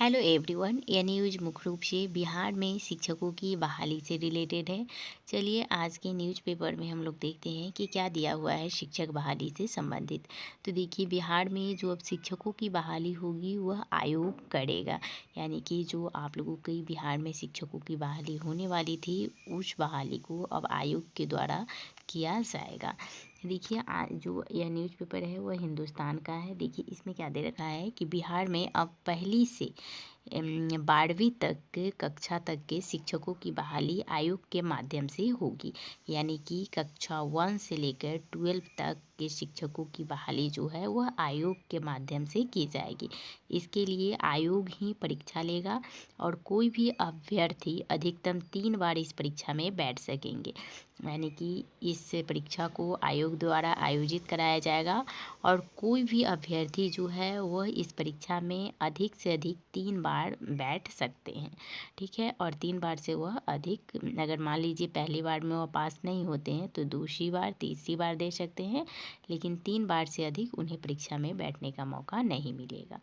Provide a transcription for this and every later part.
Hello everyone, ये news मुख्य रूप से बिहार में शिक्षकों की बहाली से रिलेटेड है। चलिए आज के न्यूज़पेपर में हम लोग देखते हैं कि क्या दिया हुआ है शिक्षक बहाली से संबंधित। तो देखिए, बिहार में जो अब शिक्षकों की बहाली होगी वह आयोग करेगा। यानी कि जो आप लोगों की बिहार में शिक्षकों की बहाली होने वाली थी, उस बहाली को अब आयोग के द्वारा किया जाएगा। देखिए, जो यह न्यूज़पेपर है वह हिंदुस्तान का है। देखिए, इसमें क्या दे रखा है कि बिहार में अब पहली से 12वीं तक के कक्षा तक के शिक्षकों की बहाली आयोग के माध्यम से होगी। यानी कि कक्षा 1 से लेकर 12 तक के शिक्षकों की बहाली जो है वह आयोग के माध्यम से की जाएगी। इसके लिए आयोग ही परीक्षा लेगा और कोई भी अभ्यर्थी अधिकतम 3 बार इस परीक्षा में बैठ सकेंगे। यानी कि इस परीक्षा को आयोग द्वारा आयोजित कराया जाएगा और कोई भी अभ्यर्थी जो है वह इस परीक्षा में अधिक से अधिक 3 बार बैठ सकते हैं। ठीक है, और 3 बार से वह अधिक, अगर मान लीजिए पहली बार में वह पास नहीं होते हैं तो दूसरी बार, तीसरी बार दे सकते हैं, लेकिन 3 बार से अधिक उन्हें परीक्षा में बैठने का मौका नहीं मिलेगा।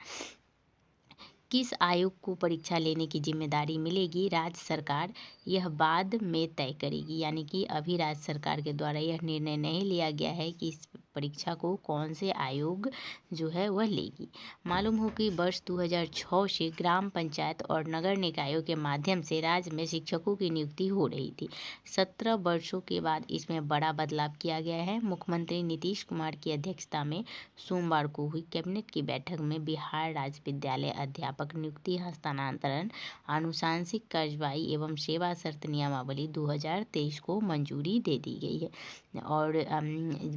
किस आयोग को परीक्षा लेने की जिम्मेदारी मिलेगी, राज्य सरकार यह बाद में तय करेगी। यानी कि अभी राज्य सरकार के द्वारा यह निर्णय नहीं लिया गया है कि इस परीक्षा को कौन से आयोग जो है वह लेगी। मालूम हो कि वर्ष 2006 से ग्राम पंचायत और नगर निकायों के माध्यम से राज्य में शिक्षकों की नियुक्ति हो रही थी। 17 वर्षों के बाद इसमें बड़ा बदलाव किया गया है। मुख्यमंत्री नीतीश कुमार की अध्यक्षता में सोमवार को हुई कैबिनेट की बैठक में बिहार राज्य विद्यालय अध्यापक नियुक्ति, हस्तांतरण, आनुषांशिक कार्रवाई एवं सेवा शर्त नियमावली 2023 को मंजूरी दे दी गई है। और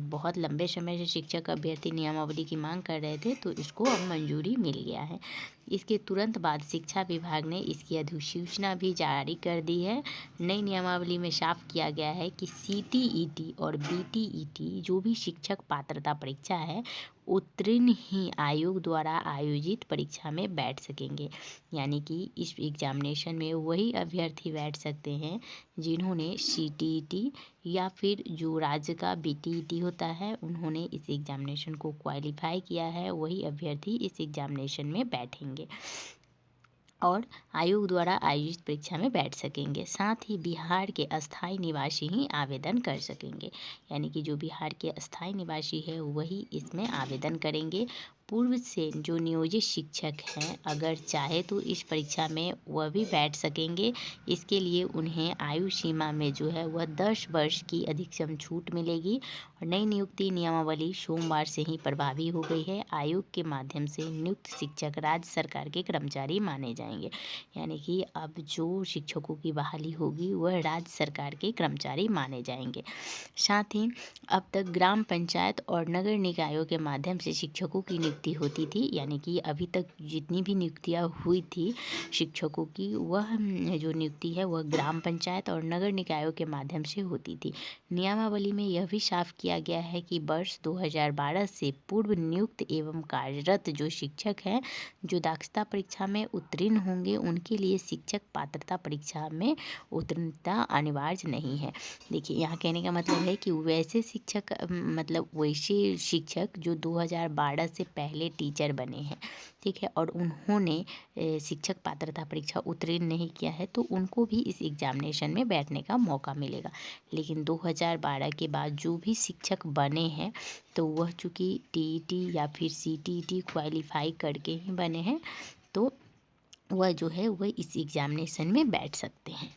बहुत लंबे समय से शिक्षक अभ्यर्थी नियमावली की मांग कर रहे थे, तो इसको अब मंजूरी मिल गया है। इसके तुरंत बाद शिक्षा विभाग ने इसकी अधिसूचना भी जारी कर दी है। नई नियमावली में साफ किया गया है कि CTET और BTET जो भी शिक्षक पात्रता परीक्षा है, उत्तीर्ण ही आयोग द्वारा आयोजित परीक्षा में बैठ सकेंगे। यानी कि इस एग्जामिनेशन में वही अभ्यर्थी बैठ सकते हैं जिन्होंने CTET या फिर जो राज्य का BTET होता है, उन्होंने इस एग्जामिनेशन को क्वालिफाई किया है, वही अभ्यर्थी इस एग्जामिनेशन में बैठेंगे और आयोग द्वारा आयोजित परीक्षा में बैठ सकेंगे। साथ ही बिहार के अस्थायी निवासी ही आवेदन कर सकेंगे। यानी कि जो बिहार के अस्थायी निवासी है वही इसमें आवेदन करेंगे। पूर्व से जो नियोजित शिक्षक हैं, अगर चाहे तो इस परीक्षा में वह भी बैठ सकेंगे। इसके लिए उन्हें आयु सीमा में जो है वह 10 वर्ष की अधिकतम छूट मिलेगी। और नई नियुक्ति नियमावली सोमवार से ही प्रभावी हो गई है। आयोग के माध्यम से नियुक्त शिक्षक राज्य सरकार के कर्मचारी माने जाएंगे। यानी कि अब जो शिक्षकों की बहाली होगी वह राज्य सरकार के कर्मचारी माने जाएंगे। साथ ही अब तक ग्राम पंचायत और नगर निकायों के माध्यम से शिक्षकों की नियुक्ति होती थी। यानी कि अभी तक जितनी भी नियुक्तियां हुई थी शिक्षकों की, वह जो नियुक्ति है वह ग्राम पंचायत और नगर निकायों के माध्यम से होती थी। नियमावली में यह भी साफ किया गया है कि वर्ष 2012 से पूर्व नियुक्त एवं कार्यरत जो शिक्षक हैं, जो दक्षता परीक्षा में उत्तीर्ण होंगे, उनके लिए शिक्षक पात्रता परीक्षा में उत्तीर्णता अनिवार्य नहीं है। देखिए, यहाँ कहने का मतलब है कि वैसे शिक्षक, मतलब वैसे शिक्षक जो 2012 से पहले टीचर बने हैं, ठीक है, और उन्होंने शिक्षक पात्रता परीक्षा उत्तीर्ण नहीं किया है, तो उनको भी इस एग्जामिनेशन में बैठने का मौका मिलेगा। लेकिन 2012 के बाद जो भी शिक्षक बने हैं, तो वह चूँकि TET या फिर CTET क्वालिफाई करके ही बने हैं, तो वह जो है वह इस एग्जामिनेशन में बैठ सकते हैं।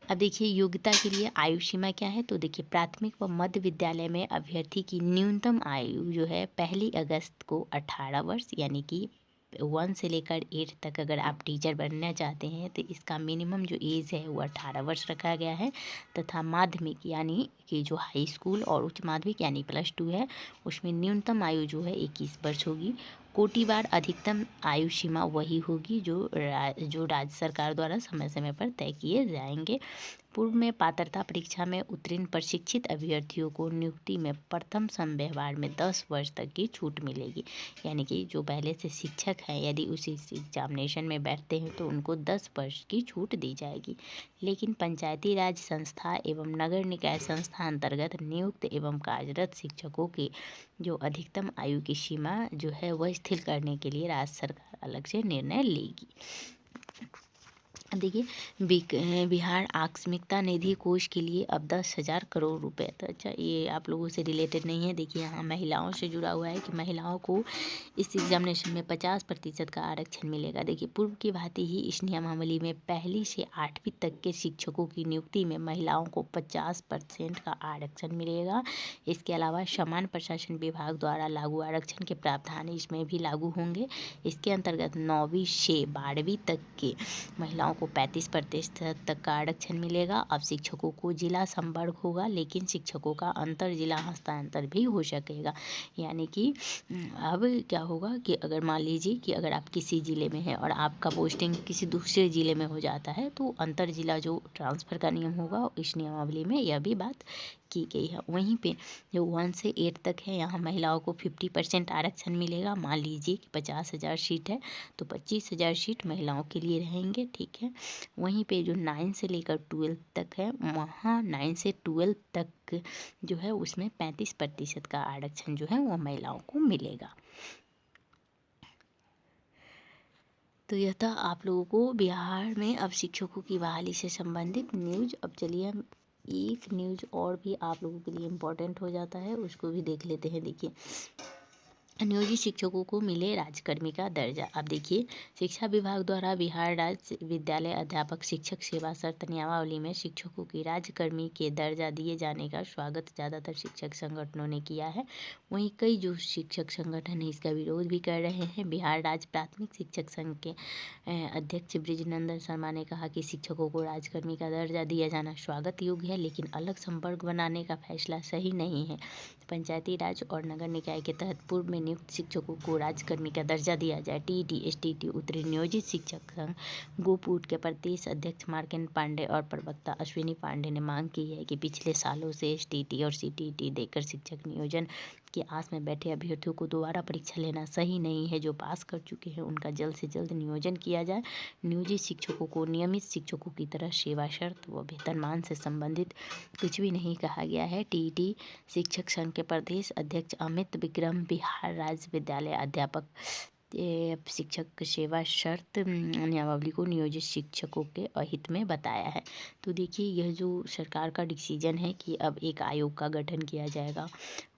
अब देखिए, योग्यता के लिए आयु सीमा क्या है। तो देखिए, प्राथमिक व मध्य विद्यालय में अभ्यर्थी की न्यूनतम आयु जो है 1 अगस्त को 18 वर्ष, यानी कि 1 से लेकर 8 तक अगर आप टीचर बनना चाहते हैं तो इसका मिनिमम जो एज है वो 18 वर्ष रखा गया है। तथा माध्यमिक यानी कि जो हाई स्कूल और उच्च माध्यमिक यानी +2 है, उसमें न्यूनतम आयु जो है 21 वर्ष होगी। कोटिवार अधिकतम आयु सीमा वही होगी जो राज्य सरकार द्वारा समय समय पर तय किए जाएंगे। पूर्व में पात्रता परीक्षा में उत्तीर्ण प्रशिक्षित अभ्यर्थियों को नियुक्ति में प्रथम समव्यवहार में 10 वर्ष तक की छूट मिलेगी। यानी कि जो पहले से शिक्षक हैं यदि उसी एग्जामिनेशन में बैठते हैं तो उनको 10 वर्ष की छूट दी जाएगी। लेकिन पंचायती राज संस्था एवं नगर निकाय संस्था अंतर्गत नियुक्त एवं कार्यरत शिक्षकों की जो अधिकतम आयु की सीमा जो है वह स्थिर करने के लिए राज्य सरकार अलग से निर्णय लेगी। देखिए बिहार आकस्मिकता निधि कोष के लिए अब 10,000 करोड़ रुपए। तो अच्छा ये आप लोगों से रिलेटेड नहीं है। देखिए यहाँ महिलाओं से जुड़ा हुआ है कि महिलाओं को इस एग्जामिनेशन में 50% का आरक्षण मिलेगा। देखिए पूर्व की भांति ही इस नियमावली में पहली से 8वीं तक के शिक्षकों की नियुक्ति में महिलाओं को 50% का आरक्षण मिलेगा। इसके अलावा समान प्रशासन विभाग द्वारा लागू आरक्षण के प्रावधान इसमें भी लागू होंगे। इसके अंतर्गत 9वीं से 12वीं तक के महिलाओं को 35% तक का आरक्षण मिलेगा। अब शिक्षकों को जिला संवर्ग होगा लेकिन शिक्षकों का अंतर जिला हस्तांतर भी हो सकेगा। यानी कि अब क्या होगा कि अगर मान लीजिए कि अगर आप किसी ज़िले में हैं और आपका पोस्टिंग किसी दूसरे ज़िले में हो जाता है तो अंतर जिला जो ट्रांसफ़र का नियम होगा इस नियमावली में यह भी बात की गई है। वहीं पे जो 1 से 8 तक है यहाँ महिलाओं को 50% आरक्षण मिलेगा। मान लीजिए कि 50,000 सीट है तो 25,000 सीट महिलाओं के लिए रहेंगे। ठीक है। वहीं पे जो 9 से लेकर 12 तक है वहाँ 9 से 12 तक जो है उसमें 35% का आरक्षण जो है वो महिलाओं को मिलेगा। तो यह था आप लोगों को बिहार में अब शिक्षकों की बहाली से संबंधित न्यूज़। अब चलिए हम एक न्यूज़ और भी आप लोगों के लिए इम्पोर्टेंट हो जाता है उसको भी देख लेते हैं। देखिए नियोजित शिक्षकों को मिले राजकर्मी का दर्जा। अब देखिए शिक्षा विभाग द्वारा बिहार राज्य विद्यालय अध्यापक शिक्षक सेवा शर्त नियमावली में शिक्षकों की राजकर्मी के दर्जा दिए जाने का स्वागत ज़्यादातर शिक्षक संगठनों ने किया है। वहीं कई जो शिक्षक संगठन है इसका विरोध भी कर रहे हैं। बिहार राज्य प्राथमिक शिक्षक संघ के अध्यक्ष ब्रिजनंदन शर्मा ने कहा कि शिक्षकों को राजकर्मी का दर्जा दिया जाना स्वागत योग्य है लेकिन अलग संवर्ग बनाने का फैसला सही नहीं है। पंचायती राज और नगर निकाय के तहत पूर्व में नियुक्त शिक्षकों को राजकर्मी का दर्जा दिया जाए। टीईटी एसटीईटी उत्तीर्ण नियोजित शिक्षक संघ गोपूट के प्रदेश अध्यक्ष मार्केंड पांडे और प्रवक्ता अश्विनी पांडे ने मांग की है कि पिछले सालों से एसटीईटी और सीटीईटी देकर शिक्षक नियोजन की आस में बैठे अभ्यर्थियों को दोबारा परीक्षा लेना सही नहीं है। जो पास कर चुके हैं उनका जल्द से जल्द नियोजन किया जाए। नियोजित शिक्षकों को नियमित शिक्षकों की तरह सेवा शर्त व वेतनमान से संबंधित कुछ भी नहीं कहा गया है। टीईटी शिक्षक संघ के प्रदेश अध्यक्ष अमित विक्रम बिहार राज्य विद्यालय अध्यापक शिक्षक सेवा शर्त नियमावली को नियोजित शिक्षकों के अहित में बताया है। तो देखिए यह जो सरकार का डिसीजन है कि अब एक आयोग का गठन किया जाएगा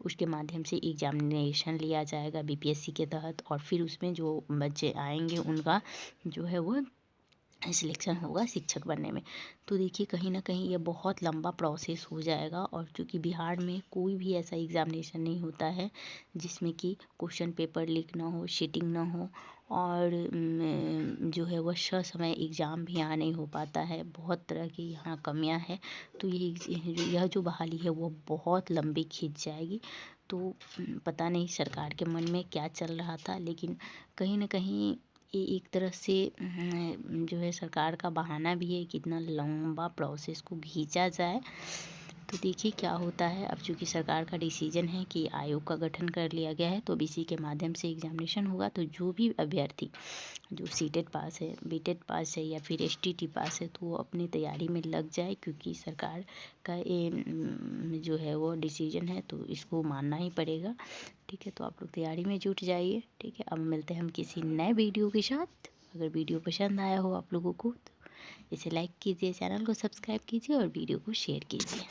उसके माध्यम से एग्जामिनेशन लिया जाएगा बीपीएससी के तहत और फिर उसमें जो बच्चे आएंगे उनका जो है वो सिलेक्शन होगा शिक्षक बनने में। तो देखिए कहीं ना कहीं ये बहुत लंबा प्रोसेस हो जाएगा और चूँकि बिहार में कोई भी ऐसा एग्ज़ामिनेशन नहीं होता है जिसमें कि क्वेश्चन पेपर लीक ना हो, चीटिंग ना हो और जो है वह समय एग्ज़ाम भी यहाँ नहीं हो पाता है। बहुत तरह की यहाँ कमियाँ हैं। तो यह जो बहाली है वो बहुत लंबी खिंच जाएगी। तो पता नहीं सरकार के मन में क्या चल रहा था लेकिन कहीं ना कहीं ये एक तरह से जो है सरकार का बहाना भी है कि इतना लंबा प्रोसेस को खींचा जाए। तो देखिए क्या होता है। अब चूँकि सरकार का डिसीजन है कि आयोग का गठन कर लिया गया है तो इसी के माध्यम से एग्जामिनेशन होगा। तो जो भी अभ्यर्थी जो सीटेट पास है, बीटेट पास है या फिर एसटीटी पास है तो वो अपनी तैयारी में लग जाए क्योंकि सरकार का ये जो है वो डिसीजन है तो इसको मानना ही पड़ेगा। ठीक है। तो आप लोग तैयारी में जुट जाइए। ठीक है। अब मिलते हैं हम किसी नए वीडियो के साथ। अगर वीडियो पसंद आया हो आप लोगों को तो इसे लाइक कीजिए, चैनल को सब्सक्राइब कीजिए और वीडियो को शेयर कीजिए।